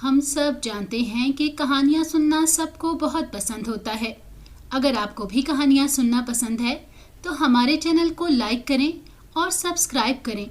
ہم سب جانتے ہیں کہ کہانیاں سننا سب کو بہت پسند ہوتا ہے۔ اگر آپ کو بھی کہانیاں سننا پسند ہے تو ہمارے چینل کو لائک کریں اور سبسکرائب کریں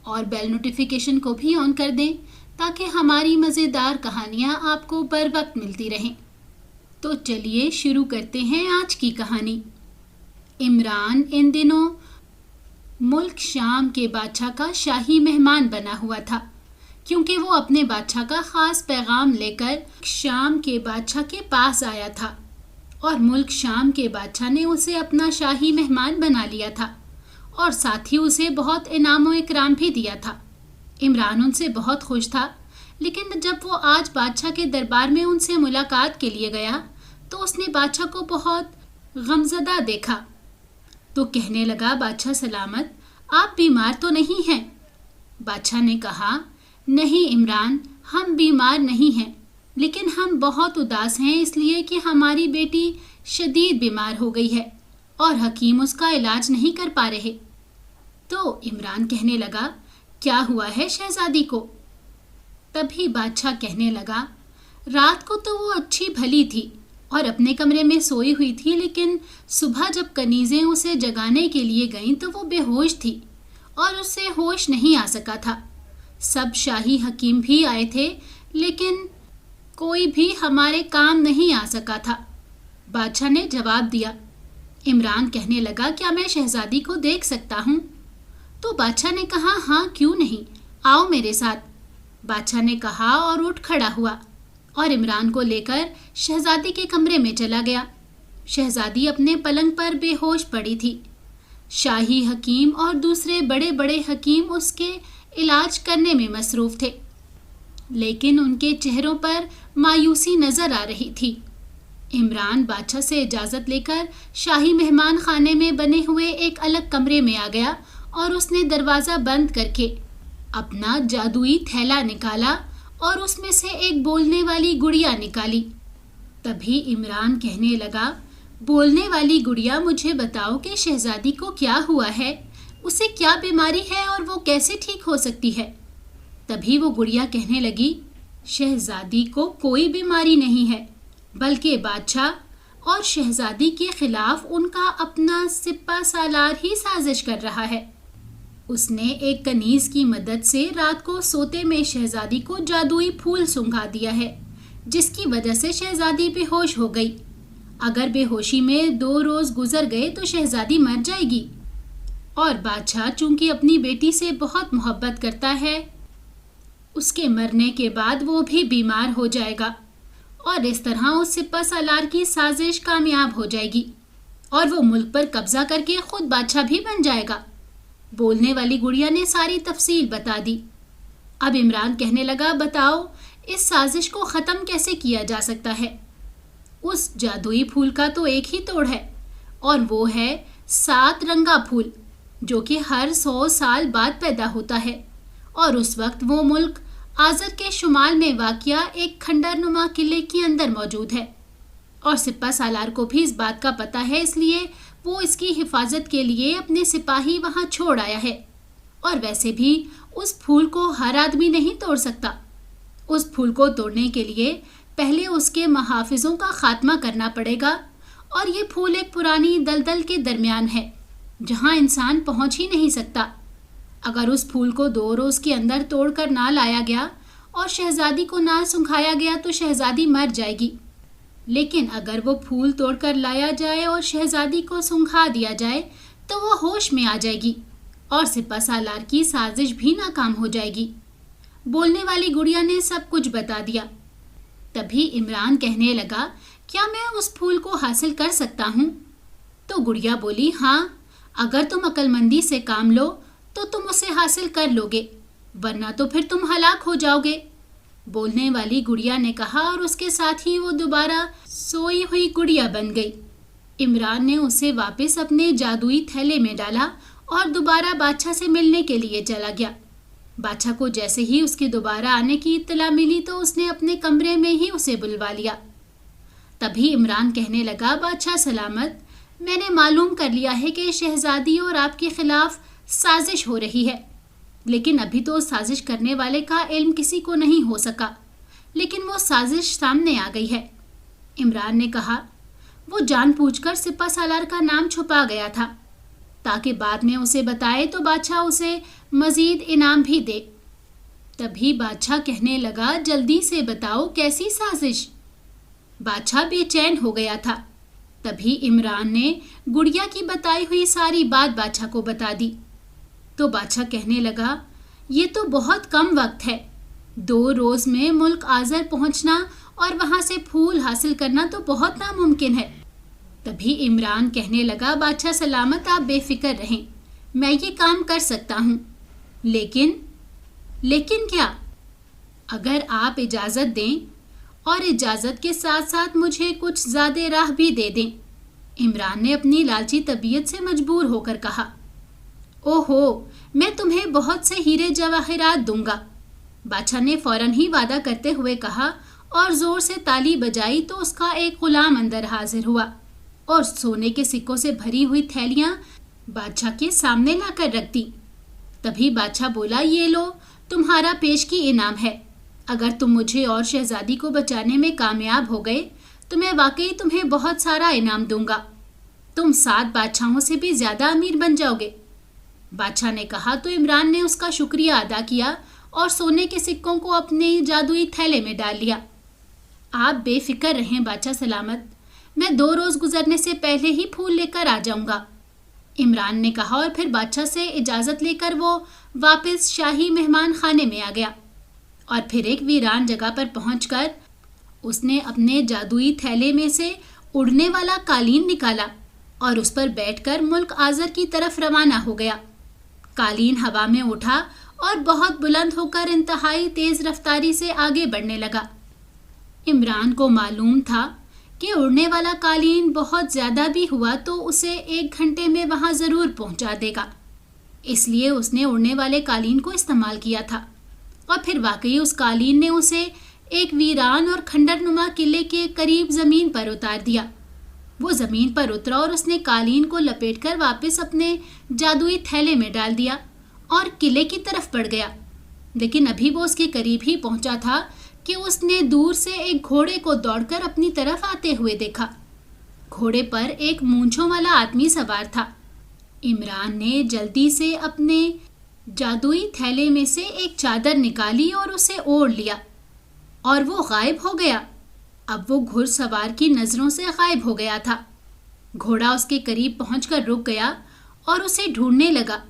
اور بیل نوٹیفیکیشن کو بھی آن کر دیں تاکہ ہماری مزیدار کہانیاں آپ کو بر وقت ملتی رہیں۔ تو چلیے شروع کرتے ہیں آج کی کہانی۔ عمران ان دنوں ملک شام کے بادشاہ کا شاہی مہمان بنا ہوا تھا، کیونکہ وہ اپنے بادشاہ کا خاص پیغام لے کر شام کے بادشاہ کے پاس آیا تھا، اور ملک شام کے بادشاہ نے اسے اپنا شاہی مہمان بنا لیا تھا اور ساتھ ہی اسے بہت انعام و اکرام بھی دیا تھا۔ عمران ان سے بہت خوش تھا، لیکن جب وہ آج بادشاہ کے دربار میں ان سے ملاقات کے لیے گیا تو اس نے بادشاہ کو بہت غمزدہ دیکھا، تو کہنے لگا، بادشاہ سلامت، آپ بیمار تو نہیں ہیں؟ بادشاہ نے کہا، نہیں عمران، ہم بیمار نہیں ہیں، لیکن ہم بہت اداس ہیں اس لیے کہ ہماری بیٹی شدید بیمار ہو گئی ہے اور حکیم اس کا علاج نہیں کر پا رہے۔ تو عمران کہنے لگا، کیا ہوا ہے شہزادی کو؟ تبھی بادشاہ کہنے لگا، رات کو تو وہ اچھی بھلی تھی اور اپنے کمرے میں سوئی ہوئی تھی، لیکن صبح جب کنیزیں اسے جگانے کے لیے گئیں تو وہ بے ہوش تھی اور اس سے ہوش نہیں آ سکا تھا۔ سب شاہی حکیم بھی آئے تھے، لیکن کوئی بھی ہمارے کام نہیں آ سکا تھا، بادشاہ نے جواب دیا۔ عمران کہنے لگا، کیا میں شہزادی کو دیکھ سکتا ہوں؟ تو بادشاہ نے کہا، ہاں کیوں نہیں، آؤ میرے ساتھ۔ بادشاہ نے کہا اور اٹھ کھڑا ہوا اور عمران کو لے کر شہزادی کے کمرے میں چلا گیا۔ شہزادی اپنے پلنگ پر بے ہوش پڑی تھی۔ شاہی حکیم اور دوسرے بڑے بڑے حکیم اس کے علاج کرنے میں مصروف تھے، لیکن ان کے چہروں پر مایوسی نظر آ رہی تھی۔ عمران بادشاہ سے اجازت لے کر شاہی مہمان خانے میں بنے ہوئے ایک الگ کمرے میں آ گیا اور اس نے دروازہ بند کر کے اپنا جادوئی تھیلا نکالا اور اس میں سے ایک بولنے والی گڑیا نکالی۔ تبھی عمران کہنے لگا، بولنے والی گڑیا، مجھے بتاؤ کہ شہزادی کو کیا ہوا ہے، اسے کیا بیماری ہے اور وہ کیسے ٹھیک ہو سکتی ہے؟ تبھی وہ گڑیا کہنے لگی، شہزادی کو کوئی بیماری نہیں ہے، بلکہ بادشاہ اور شہزادی کے خلاف ان کا اپنا سپہ سالار ہی سازش کر رہا ہے۔ اس نے ایک کنیز کی مدد سے رات کو سوتے میں شہزادی کو جادوئی پھول سنگھا دیا ہے، جس کی وجہ سے شہزادی بے ہوش ہو گئی۔ اگر بے ہوشی میں 2 روز گزر گئے تو شہزادی مر جائے گی، اور بادشاہ چونکہ اپنی بیٹی سے بہت محبت کرتا ہے، اس کے مرنے کے بعد وہ بھی بیمار ہو جائے گا، اور اس طرح اس سپہ سالار کی سازش کامیاب ہو جائے گی اور وہ ملک پر قبضہ کر کے خود بادشاہ بھی بن جائے گا۔ بولنے والی گڑیا نے ساری تفصیل بتا دی۔ اب عمران کہنے لگا، بتاؤ اس سازش کو ختم کیسے کیا جا سکتا ہے؟ اس جادوئی پھول کا تو ایک ہی توڑ ہے، اور وہ ہے 7 رنگا پھول، جو کہ ہر 100 سال بعد پیدا ہوتا ہے، اور اس وقت وہ ملک آذر کے شمال میں واقع ایک کھنڈر نما قلعے کے اندر موجود ہے، اور سپہ سالار کو بھی اس بات کا پتہ ہے، اس لیے وہ اس کی حفاظت کے لیے اپنے سپاہی وہاں چھوڑ آیا ہے۔ اور ویسے بھی اس پھول کو ہر آدمی نہیں توڑ سکتا۔ اس پھول کو توڑنے کے لیے پہلے اس کے محافظوں کا خاتمہ کرنا پڑے گا، اور یہ پھول ایک پرانی دلدل کے درمیان ہے جہاں انسان پہنچ ہی نہیں سکتا۔ اگر اس پھول کو 2 روز کے اندر توڑ کر نہ لایا گیا اور شہزادی کو نہ سنکھایا گیا تو شہزادی مر جائے گی، لیکن اگر وہ پھول توڑ کر لایا جائے اور شہزادی کو سنکھا دیا جائے تو وہ ہوش میں آ جائے گی اور سپہ سالار کی سازش بھی ناکام ہو جائے گی۔ بولنے والی گڑیا نے سب کچھ بتا دیا۔ تبھی عمران کہنے لگا، کیا میں اس پھول کو حاصل کر سکتا ہوں؟ تو گڑیا بولی، ہاں، اگر تم عقل مندی سے کام لو تو تم اسے حاصل کر لو گے، ورنہ تو پھر تم ہلاک ہو جاؤ گے۔ بولنے والی گڑیا نے کہا، اور اس کے ساتھ ہی وہ دوبارہ سوئی ہوئی گڑیا بن گئی۔ عمران نے اسے واپس اپنے جادوئی تھیلے میں ڈالا اور دوبارہ بادشاہ سے ملنے کے لیے چلا گیا۔ بادشاہ کو جیسے ہی اس کے دوبارہ آنے کی اطلاع ملی تو اس نے اپنے کمرے میں ہی اسے بلوا لیا۔ تبھی عمران کہنے لگا، بادشاہ سلامت، میں نے معلوم کر لیا ہے کہ شہزادی اور آپ کے خلاف سازش ہو رہی ہے، لیکن ابھی تو سازش کرنے والے کا علم کسی کو نہیں ہو سکا، लेकिन वो साजिश सामने आ गई है। इमरान ने कहा, वो जानबूझकर सिपा सालार का नाम छुपा गया था ताकि बाद में उसे बताए तो बादशाह उसे मजीद इनाम भी दे। तभी बादशाह कहने लगा, जल्दी से बताओ कैसी साजिश। बादशाह बेचैन हो गया था। तभी इमरान ने गुड़िया की बताई हुई सारी बात बादशाह को बता दी। तो बादशाह कहने लगा, ये तो बहुत कम वक्त है। 2 रोज में मुल्क आजर पहुंचना और वहां से फूल हासिल करना तो बहुत नामुमकिन है। तभी इमरान कहने लगा, बादशाह सलामत, आप बेफिक्र रहें, मैं ये काम कर सकता हूँ। लेकिन क्या? अगर आप इजाज़त दें और इजाज़त के साथ साथ मुझे कुछ ज़्यादा राह भी दे दें। इमरान ने अपनी लालची तबीयत से मजबूर होकर कहा। ओहो, मैं तुम्हें बहुत से हीरे जवाहरात दूंगा। बादशाह ने फौरन ही वादा करते हुए कहा और जोर से ताली बजाई तो उसका एक गुलाम अंदर हाजिर हुआ और सोने के सिक्कों से भरी हुई थैलियां बादशाह के सामने लाकर रख दी। तभी बादशाह बोला, ये लो, तुम्हारा पेशगी इनाम है। अगर तुम मुझे और शहजादी को बचाने में कामयाब हो गए तो मैं वाकई तुम्हें बहुत सारा इनाम दूंगा। तुम 7 बादशाहों से भी ज्यादा अमीर बन जाओगे। बादशाह ने कहा तो इमरान ने उसका शुक्रिया अदा किया और सोने के सिक्कों को अपने जादुई थैले में डाल लिया। आप बेफिक्र रहें बादशाह सलामत, मैं 2 रोज गुजरने से पहले ही फूल लेकर आ जाऊंगा। इमरान ने कहा और फिर बादशाह से इजाज़त लेकर वो वापस शाही मेहमान खाने में आ गया और फिर एक वीरान जगह पर पहुंचकर उसने अपने जादुई थैले में से उड़ने वाला कालीन निकाला और उस पर बैठकर मुल्क आजर की तरफ रवाना हो गया। कालीन हवा में उठा और बहुत बुलंद होकर इंतहाई तेज रफ्तारी से आगे बढ़ने लगा। इमरान को मालूम था कि उड़ने वाला कालीन बहुत ज्यादा भी हुआ तो उसे 1 घंटे में वहां जरूर पहुंचा देगा। इसलिए उसने उड़ने वाले कालीन को इस्तेमाल किया था और फिर वाकई उस कालीन ने उसे एक वीरान और खंडरनुमा किले के करीब जमीन पर उतार दिया। वो जमीन पर उतरा और उसने कालीन को लपेटकर वापस अपने जादुई थैले में डाल दिया और किले की तरफ बढ़ गया। लेकिन अभी वो उसके करीब ही पहुंचा था कि उसने दूर से एक घोड़े को दौड़कर अपनी तरफ आते हुए देखा। घोड़े पर एक मूंछों वाला आदमी सवार था। इमरान ने जल्दी से अपने जादुई थैले में से एक चादर निकाली और उसे ओढ़ लिया और वो गायब हो गया। अब वो घुड़सवार की नजरों से गायब हो गया था। घोड़ा उसके करीब पहुंचकर रुक गया और उसे ढूंढने लगा,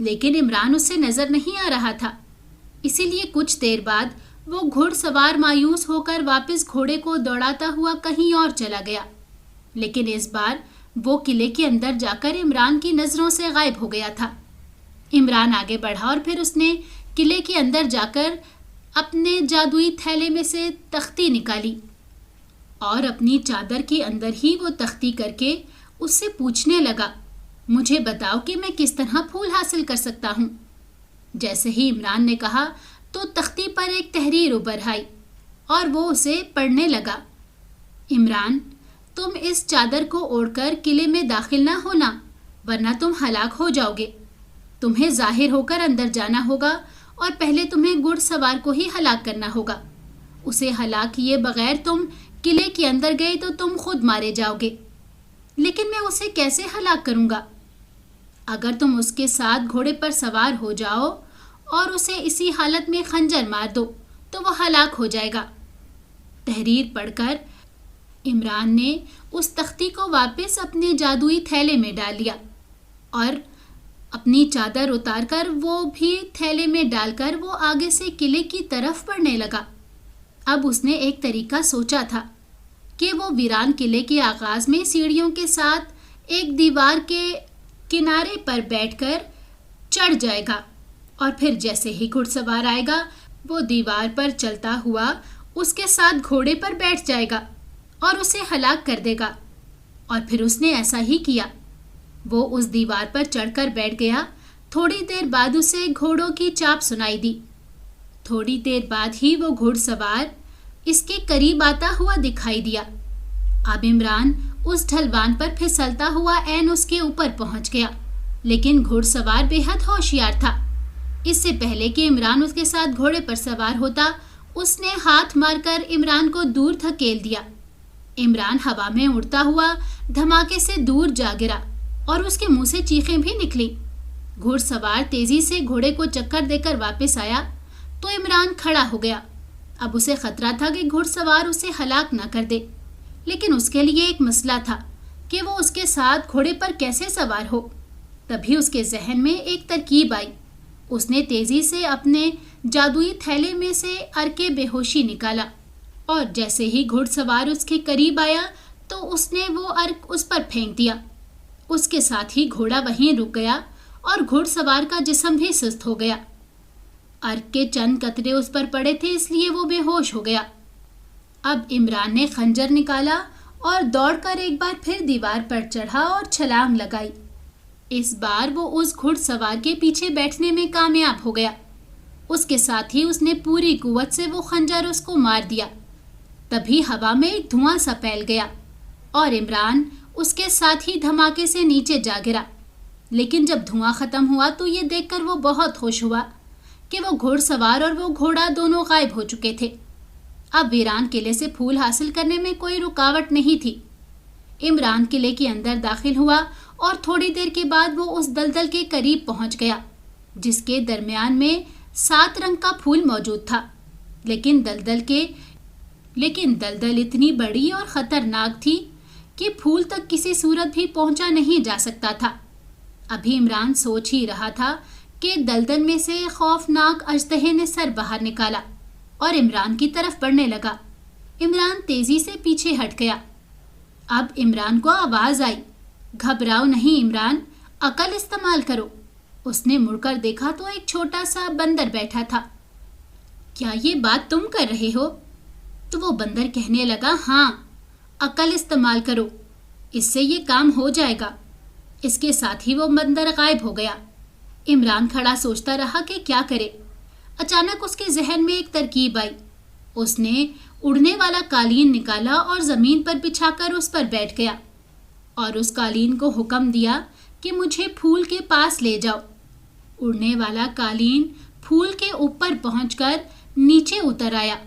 लेकिन इमरान उससे नजर नहीं आ रहा था। इसीलिए कुछ देर बाद वो घुड़सवार मायूस होकर वापस घोड़े को दौड़ाता हुआ कहीं और चला गया। लेकिन इस बार वो किले के अंदर जाकर इमरान की नजरों से गायब हो गया था। इमरान आगे बढ़ा और फिर उसने किले के अंदर जाकर अपने जादुई थैले में से तख्ती निकाली और अपनी चादर के अंदर ही वो तख्ती करके उससे पूछने लगा, मुझे बताओ कि मैं किस तरह फूल हासिल कर सकता हूँ। जैसे ही इमरान ने कहा तो तख्ती पर एक तहरीर उभर आई और वो उसे पढ़ने लगा। इमरान, तुम इस चादर को ओढ़कर किले में दाखिल ना होना, वरना तुम हलाक हो जाओगे। तुम्हें जाहिर होकर अंदर जाना होगा और पहले तुम्हें घुड़सवार को ही हलाक करना होगा। उसे हलाक किए बगैर तुम किले के अंदर गए तो तुम खुद मारे जाओगे। लेकिन मैं उसे कैसे हलाक करूंगा? अगर तुम उसके साथ घोड़े पर सवार हो जाओ और उसे इसी हालत में खंजर मार दो तो वह हलाक हो जाएगा। तहरीर पढ़कर इमरान ने उस तख्ती को वापस अपने जादुई थैले में डाल लिया और अपनी चादर उतारकर वो भी थैले में डालकर वो आगे से किले की तरफ बढ़ने लगा। अब उसने एक तरीका सोचा था कि वो वीरान किले के आगाज में सीढ़ियों के साथ एक दीवार के किनारे पर बैठकर चढ़ जाएगा और फिर जैसे ही घुड़सवार आएगा वो दीवार पर चलता हुआ उसके साथ घोड़े पर बैठ जाएगा और उसे हलाक कर देगा। और फिर उसने ऐसा ही किया। वो उस दीवार पर चढ़कर बैठ गया। थोड़ी देर बाद उसे घोड़ों की चाप सुनाई दी। थोड़ी देर बाद ही वो घुड़सवार इसके करीब आता हुआ दिखाई दिया। अब इमरान उस ढलवान पर फिसलता हुआ ऐन उसके ऊपर पहुंच गया, लेकिन घुड़सवार बेहद होशियार था। इससे पहले कि इमरान उसके साथ घोड़े पर सवार होता उसने हाथ मारकर इमरान को दूर धकेल दिया। इमरान हवा में उड़ता हुआ धमाके से दूर जा गिरा और उसके मुंह से चीखें भी निकली। घुड़सवार तेजी से घोड़े को चक्कर देकर वापस आया तो इमरान खड़ा हो गया। अब उसे खतरा था कि घुड़सवार उसे हलाक न कर दे, लेकिन उसके लिए एक मसला था कि वो उसके साथ घोड़े पर कैसे सवार हो। तभी उसके जहन में एक तरकीब आई। उसने तेजी से अपने जादुई थैले में से अर्के बेहोशी निकाला और जैसे ही घुड़सवार उसके करीब आया तो उसने वो अर्क उस पर फेंक दिया। उसके साथ ही घोड़ा वहीं रुक गया और घुड़सवार का जिस्म भी सुस्त हो गया। अर्क के चंद कतरे उस पर पड़े थे, इसलिए वो बेहोश हो गया। अब इमरान ने खंजर निकाला और दौड़कर एक बार फिर दीवार पर चढ़ा और छलांग लगाई। इस बार वो उस घुड़सवार के पीछे बैठने में कामयाब हो गया। उसके साथ ही उसने पूरी कुव्वत से वो खंजर उसको मार दिया। तभी हवा में एक धुआं सा फैल गया और इमरान उसके साथ ही धमाके से नीचे जा गिरा। लेकिन जब धुआं खत्म हुआ तो ये देखकर वो बहुत खुश हुआ कि वो घुड़सवार और वो घोड़ा दोनों गायब हो चुके थे। अब वीरान किले से फूल हासिल करने में कोई रुकावट नहीं थी। इमरान किले के अंदर दाखिल हुआ और थोड़ी देर के बाद वो उस दलदल के करीब पहुंच गया जिसके दरमियान में 7 रंग का फूल मौजूद था। लेकिन दलदल इतनी बड़ी और खतरनाक थी कि फूल तक किसी सूरत भी पहुंचा नहीं जा सकता था। अभी इमरान सोच ही रहा था कि दलदल में से खौफनाक अजदहे ने सर बाहर निकाला और इमरान की तरफ बढ़ने लगा। इमरान तेजी से पीछे हट गया। अब इमरान को आवाज आई, घबराओ नहीं इमरान, अकल इस्तेमाल करो। उसने मुड़कर देखा तो एक छोटा सा बंदर बैठा था। क्या ये बात तुम कर रहे हो? तो वो बंदर कहने लगा, हाँ, अकल इस्तेमाल करो, इससे ये काम हो जाएगा। इसके साथ ही वो बंदर गायब हो गया। इमरान खड़ा सोचता रहा कि क्या करे। अचानक उसके जहन में एक तरकीब आई। उसने उड़ने वाला कालीन निकाला और जमीन पर बिछाकर उस पर बैठ गया और उस कालीन को हुक्म दिया कि मुझे फूल के पास ले जाओ। उड़ने वाला कालीन फूल के ऊपर पहुंचकर नीचे उतर आया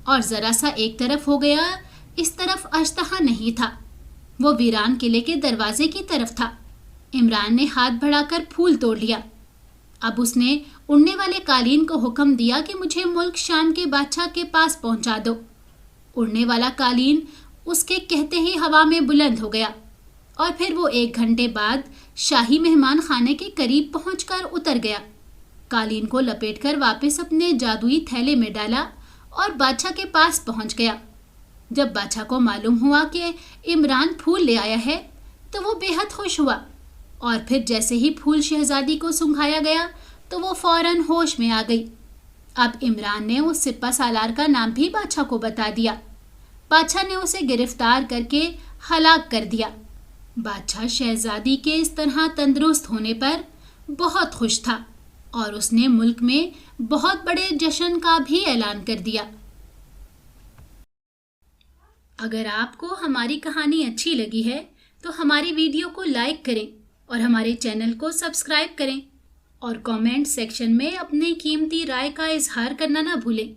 और जरा सा एक तरफ हो गया। इस तरफ अजदहा नहीं था, वो वीरान किले के दरवाजे की तरफ था। इमरान ने हाथ बढ़ाकर फूल तोड़ लिया। अब उसने उड़ने वाले कालीन को हुक्म दिया कि मुझे मुल्क शाम के बादशाह के पास पहुंचा दो। उड़ने वाला कालीन उसके कहते ही हवा में बुलंद हो गया और फिर वो 1 घंटे बाद शाही मेहमान खाने के करीब पहुंचकर उतर गया। कालीन को लपेटकर वापस अपने जादुई थैले में डाला और बादशाह के पास पहुंच गया। जब बादशाह को मालूम हुआ कि इमरान फूल ले आया है तो वो बेहद खुश हुआ और फिर जैसे ही फूल शहजादी को सुंघाया गया तो वो फौरन होश में आ गई। अब इमरान ने उस सिपा सालार का नाम भी बादशाह को बता दिया। बादशाह ने उसे गिरफ्तार करके हलाक कर दिया। बादशाह शहजादी के इस तरह तंदुरुस्त होने पर बहुत खुश था और उसने मुल्क में बहुत बड़े जश्न का भी ऐलान कर दिया। अगर आपको हमारी कहानी अच्छी लगी है तो हमारी वीडियो को लाइक करें और हमारे चैनल को सब्सक्राइब करें और कमेंट सेक्शन में अपनी कीमती राय का इजहार करना ना भूलें।